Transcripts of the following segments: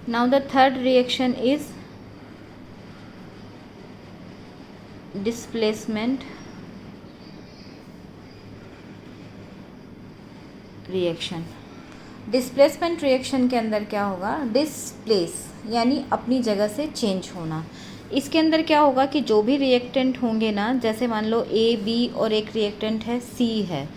Now the third reaction is displacement reaction. Displacement reaction के अंदर क्या होगा, डिस्प्लेस यानी अपनी जगह से चेंज होना। इसके अंदर क्या होगा कि जो भी रिएक्टेंट होंगे ना, जैसे मान लो ए बी और एक रिएक्टेंट है सी है,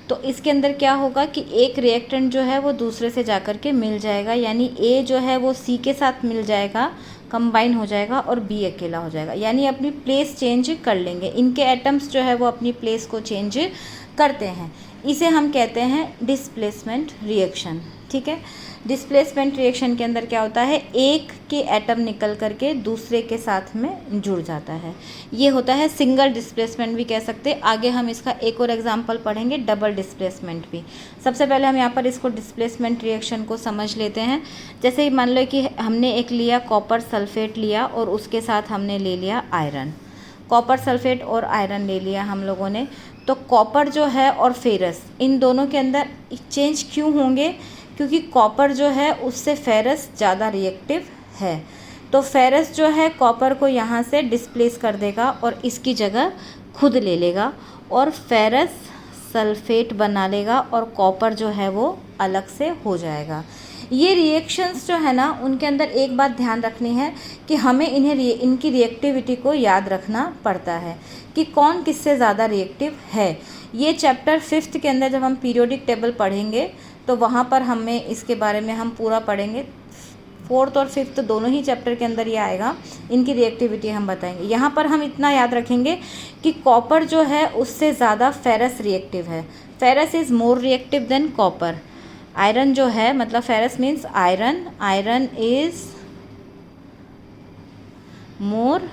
तो इसके अंदर क्या होगा कि एक रिएक्टेंट जो है वो दूसरे से जाकर के मिल जाएगा, यानी ए जो है वो सी के साथ मिल जाएगा, कंबाइन हो जाएगा, और बी अकेला हो जाएगा, यानी अपनी प्लेस चेंज कर लेंगे। इनके एटम्स जो है वो अपनी प्लेस को चेंज करते हैं। इसे हम कहते हैं डिस्प्लेसमेंट रिएक्शन। ठीक है, डिस्प्लेसमेंट रिएक्शन के अंदर क्या होता है, एक के एटम निकल करके दूसरे के साथ में जुड़ जाता है। ये होता है सिंगल डिस्प्लेसमेंट भी कह सकते हैं। आगे हम इसका एक और एग्जांपल पढ़ेंगे, डबल डिस्प्लेसमेंट भी। सबसे पहले हम यहाँ पर इसको डिस्प्लेसमेंट रिएक्शन को समझ लेते हैं। जैसे मान लो कि हमने एक लिया कॉपर सल्फेट लिया और उसके साथ हमने ले लिया आयरन। कॉपर सल्फेट और आयरन ले लिया हम लोगों ने, तो कॉपर जो है और फेरस, इन दोनों के अंदर चेंज क्यों होंगे, क्योंकि कॉपर जो है उससे फेरस ज़्यादा रिएक्टिव है। तो फेरस जो है कॉपर को यहाँ से डिस्प्लेस कर देगा और इसकी जगह खुद ले लेगा और फेरस सल्फेट बना लेगा और कॉपर जो है वो अलग से हो जाएगा। ये रिएक्शंस जो है ना, उनके अंदर एक बात ध्यान रखनी है कि हमें इनकी रिएक्टिविटी को याद रखना पड़ता है कि कौन किससे ज़्यादा रिएक्टिव है। ये चैप्टर 5th के अंदर जब हम पीरियोडिक टेबल पढ़ेंगे तो वहाँ पर हमें इसके बारे में हम पूरा पढ़ेंगे। 4th और 5th दोनों ही चैप्टर के अंदर ये आएगा, इनकी रिएक्टिविटी हम बताएंगे। यहाँ पर हम इतना याद रखेंगे कि कॉपर जो है उससे ज़्यादा फेरस रिएक्टिव है। Ferrous is more reactive than copper. Iron जो है, मतलब ferrous means iron, iron is more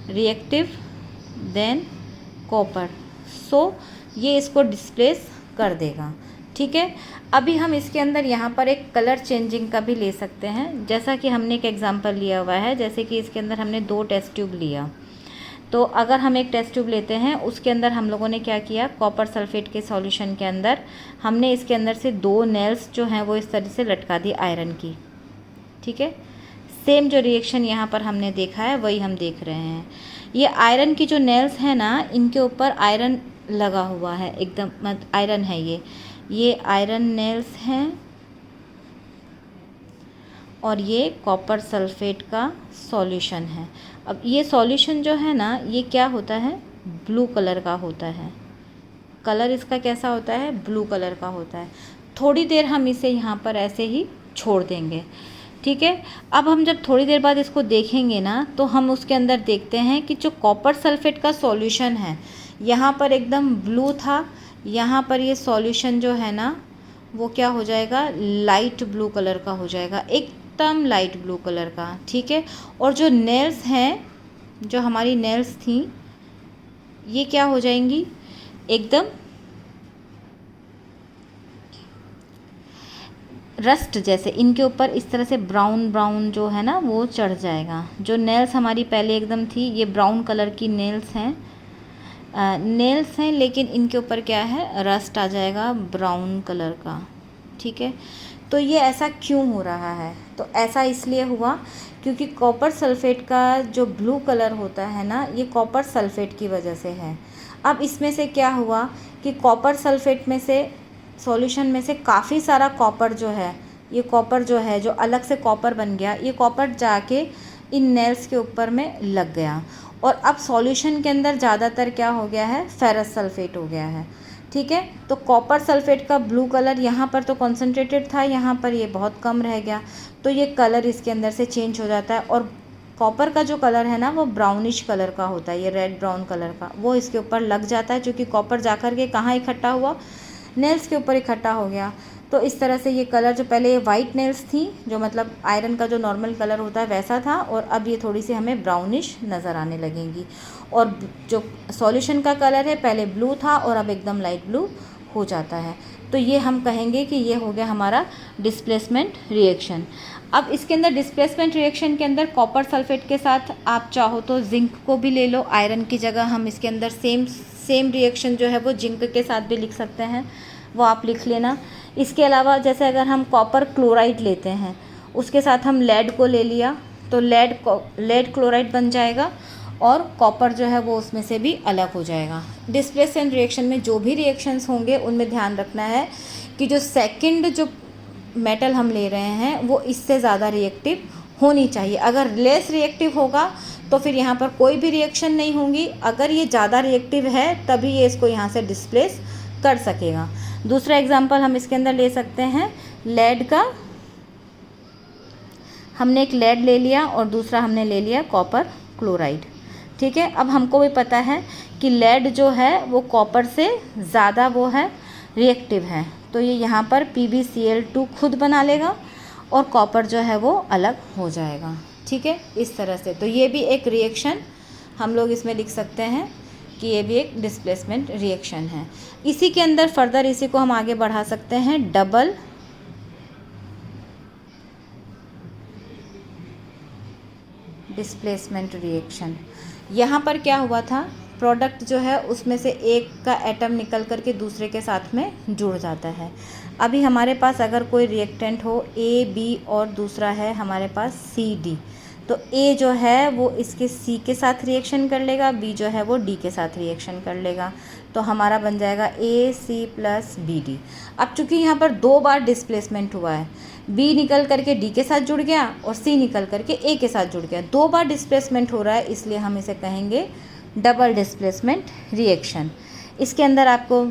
reactive than copper, so ये इसको डिस्प्लेस कर देगा। ठीक है, अभी हम इसके अंदर यहाँ पर एक कलर चेंजिंग का भी ले सकते हैं। जैसा कि हमने एक एग्जांपल लिया हुआ है, जैसे कि इसके अंदर हमने 2 टेस्ट ट्यूब लिया, तो अगर हम एक टेस्ट ट्यूब लेते हैं, उसके अंदर हम लोगों ने क्या किया, कॉपर सल्फेट के सॉल्यूशन के अंदर हमने इसके अंदर से 2 नेल्स जो हैं वो इस तरह से लटका दी आयरन की। ठीक है, सेम जो रिएक्शन यहाँ पर हमने देखा है वही हम देख रहे हैं। ये आयरन की जो नेल्स हैं ना, इनके ऊपर आयरन लगा हुआ है, एकदम आयरन है ये आयरन नेल्स हैं और ये कॉपर सल्फेट का सॉल्यूशन है। अब ये सॉल्यूशन जो है ना, ये क्या होता है, ब्लू कलर का होता है। कलर इसका कैसा होता है, ब्लू कलर का होता है। थोड़ी देर हम इसे यहाँ पर ऐसे ही छोड़ देंगे। ठीक है, अब हम जब थोड़ी देर बाद इसको देखेंगे ना, तो हम उसके अंदर देखते हैं कि जो कॉपर सल्फेट का सॉल्यूशन है, यहाँ पर एकदम ब्लू था, यहाँ पर ये सॉल्यूशन जो है ना वो क्या हो जाएगा, लाइट ब्लू कलर का हो जाएगा, एकदम लाइट ब्लू कलर का। ठीक है, और जो नेल्स हैं, जो हमारी नेल्स थी, ये क्या हो जाएंगी, एकदम रस्ट जैसे, इनके ऊपर इस तरह से ब्राउन ब्राउन जो है ना वो चढ़ जाएगा। जो नेल्स हमारी पहले एकदम थी, ये ब्राउन कलर की नेल्स हैं, लेकिन इनके ऊपर क्या है, रस्ट आ जाएगा ब्राउन कलर का। ठीक है, तो ये ऐसा क्यों हो रहा है, तो ऐसा इसलिए हुआ क्योंकि कॉपर सल्फेट का जो ब्लू कलर होता है ना, ये कॉपर सल्फेट की वजह से है। अब इसमें से क्या हुआ कि कॉपर सल्फेट में से, सॉल्यूशन में से काफ़ी सारा कॉपर जो है, ये कॉपर जो है जो अलग से कॉपर बन गया, ये कॉपर जाके इन नेल्स के ऊपर में लग गया और अब सॉल्यूशन के अंदर ज़्यादातर क्या हो गया है, फेरस सल्फेट हो गया है। ठीक है, तो कॉपर सल्फेट का ब्लू कलर यहाँ पर तो कॉन्सेंट्रेटेड था, यहाँ पर ये बहुत कम रह गया, तो ये कलर इसके अंदर से चेंज हो जाता है और कॉपर का जो कलर है ना वो ब्राउनिश कलर का होता है, ये रेड ब्राउन कलर का, वो इसके ऊपर लग जाता है, क्योंकि कॉपर जाकर के कहाँ इकट्ठा हुआ, नेल्स के ऊपर इकट्ठा हो गया। तो इस तरह से ये कलर, जो पहले ये वाइट नेल्स थी, जो मतलब आयरन का जो नॉर्मल कलर होता है वैसा था, और अब ये थोड़ी सी हमें ब्राउनिश नज़र आने लगेंगी। और जो सॉल्यूशन का कलर है पहले ब्लू था और अब एकदम लाइट ब्लू हो जाता है। तो ये हम कहेंगे कि ये हो गया हमारा डिस्प्लेसमेंट रिएक्शन। अब इसके अंदर डिस्प्लेसमेंट रिएक्शन के अंदर कॉपर सल्फेट के साथ आप चाहो तो जिंक को भी ले लो, आयरन की जगह हम इसके अंदर सेम रिएक्शन जो है वो जिंक के साथ भी लिख सकते हैं। वो आप लिख लेना। इसके अलावा जैसे अगर हम कॉपर क्लोराइड लेते हैं, उसके साथ हम लेड को ले लिया तो लेड क्लोराइड बन जाएगा और कॉपर जो है वो उसमें से भी अलग हो जाएगा। डिस्प्लेसमेंट रिएक्शन में जो भी रिएक्शंस होंगे उनमें ध्यान रखना है कि जो सेकंड जो मेटल हम ले रहे हैं वो इससे ज़्यादा रिएक्टिव होनी चाहिए। अगर लेस रिएक्टिव होगा तो फिर यहाँ पर कोई भी रिएक्शन नहीं होंगी। अगर ये ज़्यादा रिएक्टिव है तभी ये इसको यहाँ से डिस्प्लेस कर सकेगा। दूसरा एग्जांपल हम इसके अंदर ले सकते हैं लेड का। हमने एक लेड ले लिया और दूसरा हमने ले लिया कॉपर क्लोराइड, ठीक है। अब हमको भी पता है कि लेड जो है वो कॉपर से ज़्यादा वो है रिएक्टिव है, तो ये यहाँ पर PbCl2 खुद बना लेगा और कॉपर जो है वो अलग हो जाएगा, ठीक है, इस तरह से। तो ये भी एक रिएक्शन हम लोग इसमें लिख सकते हैं कि ये भी एक डिस्प्लेसमेंट रिएक्शन है। इसी के अंदर फर्दर इसी को हम आगे बढ़ा सकते हैं डबल डिस्प्लेसमेंट रिएक्शन। यहाँ पर क्या हुआ था, प्रोडक्ट जो है उसमें से एक का एटम निकल करके दूसरे के साथ में जुड़ जाता है। अभी हमारे पास अगर कोई रिएक्टेंट हो A, B और दूसरा है हमारे पास C, D, तो A जो है वो इसके C के साथ रिएक्शन कर लेगा, B जो है वो D के साथ रिएक्शन कर लेगा, तो हमारा बन जाएगा AC + BD। अब चूँकि यहाँ पर 2 बार डिस्प्लेसमेंट हुआ है, B निकल करके D के साथ जुड़ गया और C निकल करके A के साथ जुड़ गया, 2 बार डिस्प्लेसमेंट हो रहा है, इसलिए हम इसे कहेंगे डबल डिस्प्लेसमेंट रिएक्शन। इसके अंदर आपको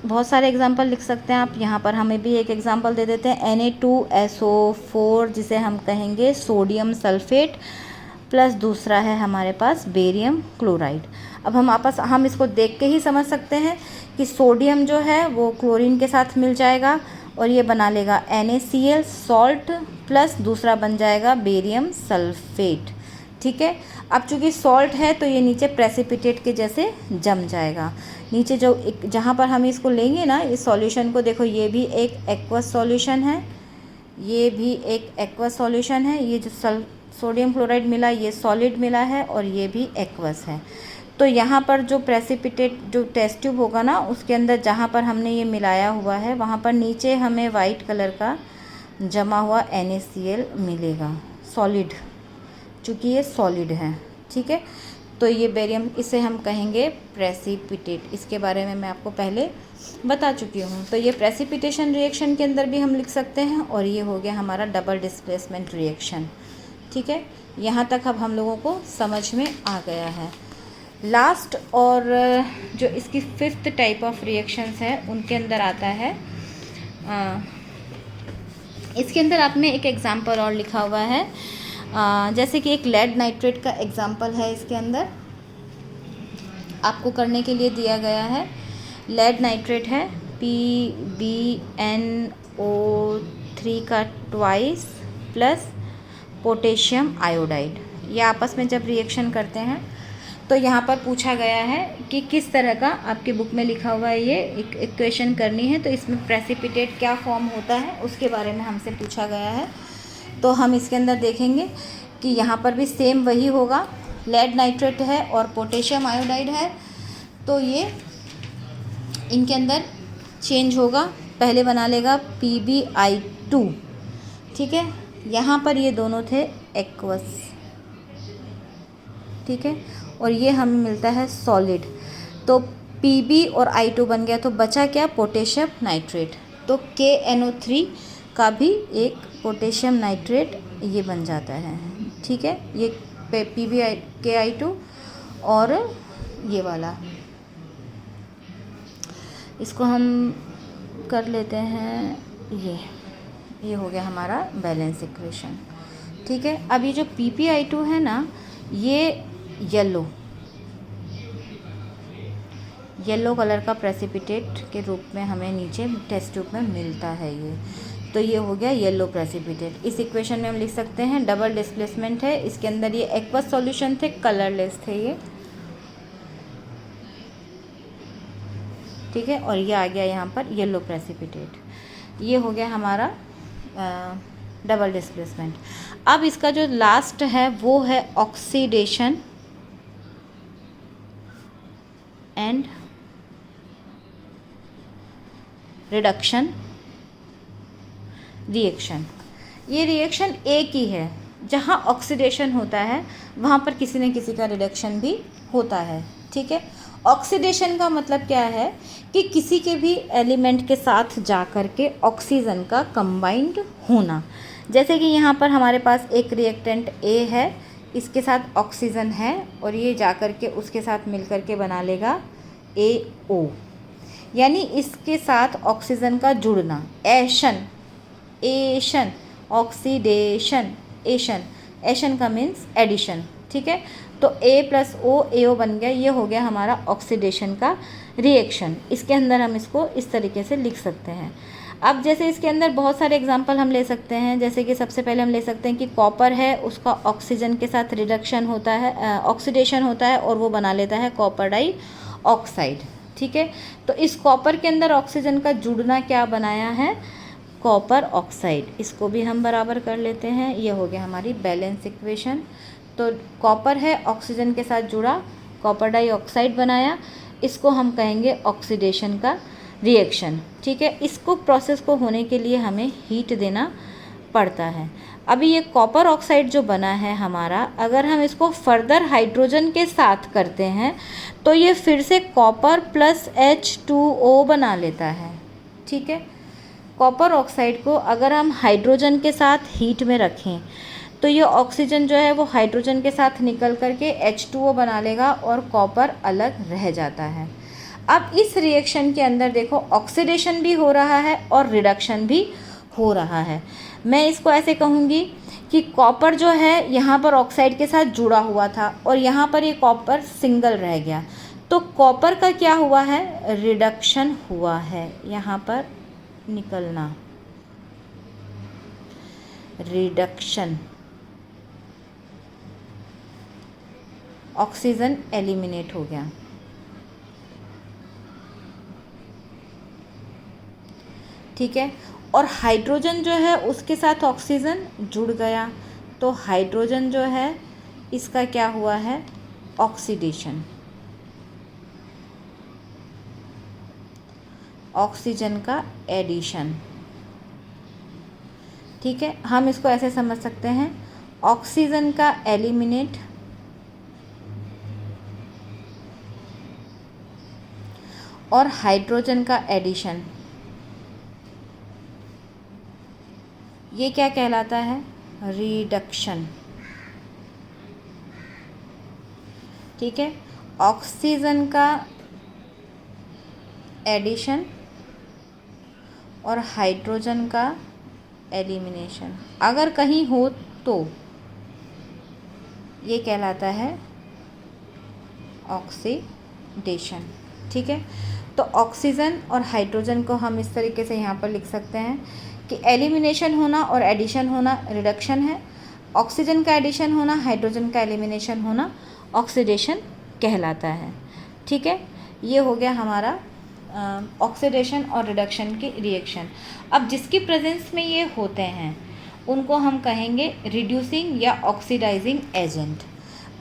बहुत सारे एग्जांपल लिख सकते हैं आप। यहाँ पर हमें भी एक एग्जांपल दे देते हैं Na2SO4, जिसे हम कहेंगे सोडियम सल्फेट, प्लस दूसरा है हमारे पास बेरियम क्लोराइड। अब हम इसको देख के ही समझ सकते हैं कि सोडियम जो है वो क्लोरीन के साथ मिल जाएगा और ये बना लेगा NaCl सॉल्ट, प्लस दूसरा बन जाएगा बेरियम सल्फेट, ठीक है। अब चूँकि सॉल्ट है तो ये नीचे प्रेसिपिटेट के जैसे जम जाएगा। नीचे जो जहाँ पर हम इसको लेंगे ना इस सॉल्यूशन को, देखो ये भी एक एक्वस सॉल्यूशन है, ये भी एक एक्वस सॉल्यूशन है, ये जो सोडियम क्लोराइड मिला ये सॉलिड मिला है और ये भी एक्वस है। तो यहाँ पर जो प्रेसिपिटेट जो टेस्ट ट्यूब होगा ना उसके अंदर जहाँ पर हमने ये मिलाया हुआ है वहाँ पर नीचे हमें वाइट कलर का जमा हुआ NaCl मिलेगा, सॉलिड, चूँकि ये सॉलिड है, ठीक है। तो ये बेरियम, इसे हम कहेंगे प्रेसिपिटेट, इसके बारे में मैं आपको पहले बता चुकी हूँ। तो ये प्रेसिपिटेशन रिएक्शन के अंदर भी हम लिख सकते हैं और ये हो गया हमारा डबल डिस्प्लेसमेंट रिएक्शन, ठीक है। यहाँ तक अब हम लोगों को समझ में आ गया है। लास्ट और जो इसकी 5th टाइप ऑफ रिएक्शंस है उनके अंदर आता है, इसके अंदर आपने एक एग्जांपल और लिखा हुआ है, जैसे कि एक लेड नाइट्रेट का एग्जांपल है। इसके अंदर आपको करने के लिए दिया गया है, लेड नाइट्रेट है PbNO3 का ट्वाइस प्लस पोटेशियम आयोडाइड। ये आपस में जब रिएक्शन करते हैं तो यहाँ पर पूछा गया है कि किस तरह का, आपके बुक में लिखा हुआ है, ये एक इक्वेशन करनी है, तो इसमें प्रेसिपिटेट क्या फॉर्म होता है उसके बारे में हमसे पूछा गया है। तो हम इसके अंदर देखेंगे कि यहाँ पर भी सेम वही होगा, लेड नाइट्रेट है और पोटेशियम आयोडाइड है, तो ये इनके अंदर चेंज होगा, पहले बना लेगा PbI2, ठीक है। यहाँ पर ये दोनों थे एक्वस, ठीक है, और ये हमें मिलता है सॉलिड, तो Pb और I2 बन गया, तो बचा क्या, पोटेशियम नाइट्रेट। तो KNO3 का भी एक पोटेशियम नाइट्रेट ये बन जाता है, ठीक है। ये KI2 और ये वाला, इसको हम कर लेते हैं, ये हो गया हमारा बैलेंस इक्वेशन, ठीक है। अब ये जो PpI2 है ना, ये येलो कलर का प्रेसिपिटेट के रूप में हमें नीचे टेस्ट ट्यूब में मिलता है ये, तो ये हो गया येलो प्रेसिपिटेट। इस इक्वेशन में हम लिख सकते हैं डबल डिस्प्लेसमेंट है, इसके अंदर ये एक्वस सॉल्यूशन थे, कलरलेस थे ये, ठीक है, और ये आ गया यहाँ पर येलो प्रेसिपिटेट। ये हो गया हमारा डबल डिस्प्लेसमेंट। अब इसका जो लास्ट है वो है ऑक्सीडेशन एंड रिडक्शन रिएक्शन। ये रिएक्शन एक ही है, जहाँ ऑक्सीडेशन होता है वहाँ पर किसी न किसी का रिडक्शन भी होता है। ठीक है, ऑक्सीडेशन का मतलब क्या है कि किसी के भी एलिमेंट के साथ जा कर के ऑक्सीजन का कंबाइंड होना। जैसे कि यहाँ पर हमारे पास एक रिएक्टेंट ए है, इसके साथ ऑक्सीजन है और ये जा कर के उसके साथ मिल कर के बना लेगा AO, यानी इसके साथ ऑक्सीजन का जुड़ना। एशन, ऑक्सीडेशन, एशन का मीन्स एडिशन। ठीक है, तो A+O AO बन गया, ये हो गया हमारा ऑक्सीडेशन का रिएक्शन। इसके अंदर हम इसको इस तरीके से लिख सकते हैं। अब जैसे इसके अंदर बहुत सारे एग्जांपल हम ले सकते हैं, जैसे कि सबसे पहले हम ले सकते हैं कि कॉपर है, उसका ऑक्सीजन के साथ रिडक्शन होता है, ऑक्सीडेशन होता है और वो बना लेता है कॉपर डाइऑक्साइड। ठीक है, तो इस कॉपर के अंदर ऑक्सीजन का जुड़ना क्या बनाया है, कॉपर ऑक्साइड। इसको भी हम बराबर कर लेते हैं, ये हो गया हमारी बैलेंस इक्वेशन। तो कॉपर है, ऑक्सीजन के साथ जुड़ा, कॉपर डाइऑक्साइड बनाया, इसको हम कहेंगे ऑक्सीडेशन का रिएक्शन। ठीक है, इसको प्रोसेस को होने के लिए हमें हीट देना पड़ता है। अभी ये कॉपर ऑक्साइड जो बना है हमारा, अगर हम इसको फर्दर हाइड्रोजन के साथ करते हैं तो ये फिर से कॉपर प्लस H2O बना लेता है। ठीक है, कॉपर ऑक्साइड को अगर हम हाइड्रोजन के साथ हीट में रखें तो ये ऑक्सीजन जो है वो हाइड्रोजन के साथ निकल करके H2O बना लेगा और कॉपर अलग रह जाता है। अब इस रिएक्शन के अंदर देखो ऑक्सीडेशन भी हो रहा है और रिडक्शन भी हो रहा है। मैं इसको ऐसे कहूँगी कि कॉपर जो है यहाँ पर ऑक्साइड के साथ जुड़ा हुआ था और यहाँ पर ये कॉपर सिंगल रह गया, तो कॉपर का क्या हुआ है, रिडक्शन हुआ है। यहाँ पर निकलना, रिडक्शन, ऑक्सीजन एलिमिनेट हो गया। ठीक है, और हाइड्रोजन जो है उसके साथ ऑक्सीजन जुड़ गया, तो हाइड्रोजन जो है इसका क्या हुआ है, ऑक्सीडेशन, ऑक्सीजन का एडिशन। ठीक है, हम इसको ऐसे समझ सकते हैं, ऑक्सीजन का एलिमिनेट और हाइड्रोजन का एडिशन, ये क्या कहलाता है, रिडक्शन। ठीक है, ऑक्सीजन का एडिशन और हाइड्रोजन का एलिमिनेशन अगर कहीं हो तो ये कहलाता है ऑक्सीडेशन। ठीक है, तो ऑक्सीजन और हाइड्रोजन को हम इस तरीके से यहाँ पर लिख सकते हैं कि एलिमिनेशन होना और एडिशन होना रिडक्शन है, ऑक्सीजन का एडिशन होना, हाइड्रोजन का एलिमिनेशन होना ऑक्सीडेशन कहलाता है। ठीक है, ये हो गया हमारा ऑक्सीडेशन और रिडक्शन की रिएक्शन। अब जिसकी प्रेजेंस में ये होते हैं उनको हम कहेंगे रिड्यूसिंग या ऑक्सीडाइजिंग एजेंट।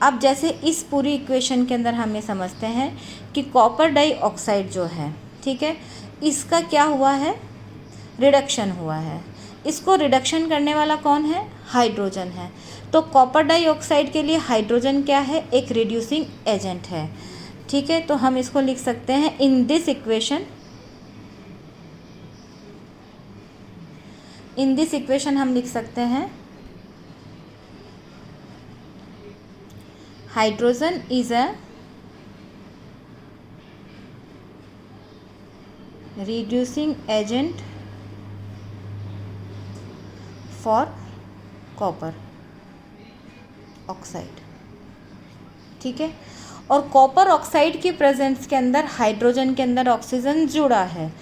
अब जैसे इस पूरी इक्वेशन के अंदर हम ये समझते हैं कि कॉपर डाइऑक्साइड जो है, ठीक है, इसका क्या हुआ है, रिडक्शन हुआ है। इसको रिडक्शन करने वाला कौन है, हाइड्रोजन है। तो कॉपर डाइऑक्साइड के लिए हाइड्रोजन क्या है, एक रिड्यूसिंग एजेंट है। ठीक है, तो हम इसको लिख सकते हैं इन दिस इक्वेशन हम लिख सकते हैं hydrogen is a reducing agent for copper oxide. ठीक है, और कॉपर ऑक्साइड की प्रेजेंस के अंदर हाइड्रोजन के अंदर ऑक्सीजन जुड़ा है,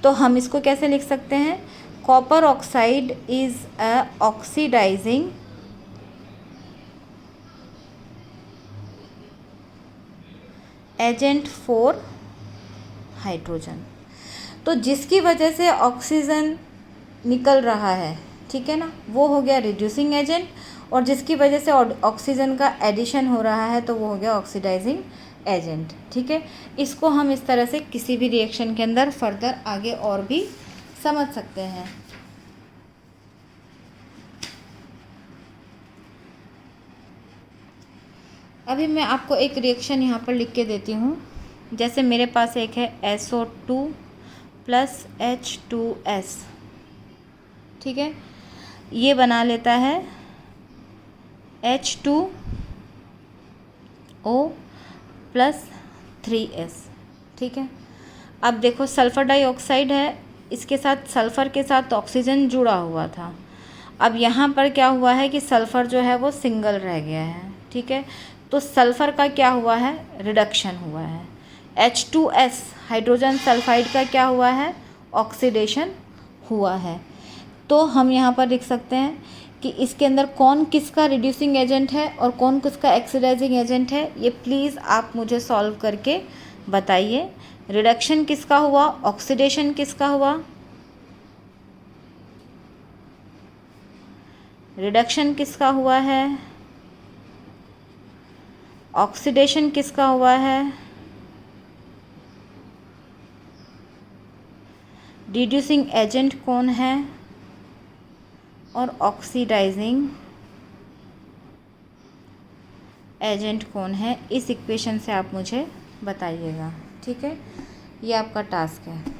तो हम इसको कैसे लिख सकते हैं, copper oxide is a oxidising agent for hydrogen. तो जिसकी वजह से ऑक्सीजन निकल रहा है, ठीक है ना, वो हो गया रिड्यूसिंग एजेंट, और जिसकी वजह से ऑक्सीजन का एडिशन हो रहा है तो वो हो गया ऑक्सीडाइजिंग एजेंट। ठीक है, इसको हम इस तरह से किसी भी रिएक्शन के अंदर फर्दर आगे और भी समझ सकते हैं। अभी मैं आपको एक रिएक्शन यहाँ पर लिख के देती हूँ। जैसे मेरे पास एक है SO2 प्लस H2S। ठीक है, ये बना लेता है H2O प्लस 3S। ठीक है, अब देखो सल्फ़र डाइऑक्साइड है, इसके साथ सल्फ़र के साथ ऑक्सीजन जुड़ा हुआ था। अब यहाँ पर क्या हुआ है कि सल्फ़र जो है वो सिंगल रह गया है। ठीक है, तो सल्फ़र का क्या हुआ है, रिडक्शन हुआ है। H2S हाइड्रोजन सल्फाइड का क्या हुआ है, ऑक्सीडेशन हुआ है। तो हम यहाँ पर लिख सकते हैं कि इसके अंदर कौन किसका रिड्यूसिंग एजेंट है और कौन किसका ऑक्सीडाइजिंग एजेंट है, ये प्लीज़ आप मुझे सॉल्व करके बताइए। रिडक्शन किसका हुआ, ऑक्सीडेशन किसका हुआ, रिडक्शन किसका हुआ है, ऑक्सीडेशन किसका हुआ है, रिड्यूसिंग एजेंट कौन है और ऑक्सीडाइजिंग एजेंट कौन है, इस इक्वेशन से आप मुझे बताइएगा। ठीक है, ये आपका टास्क है।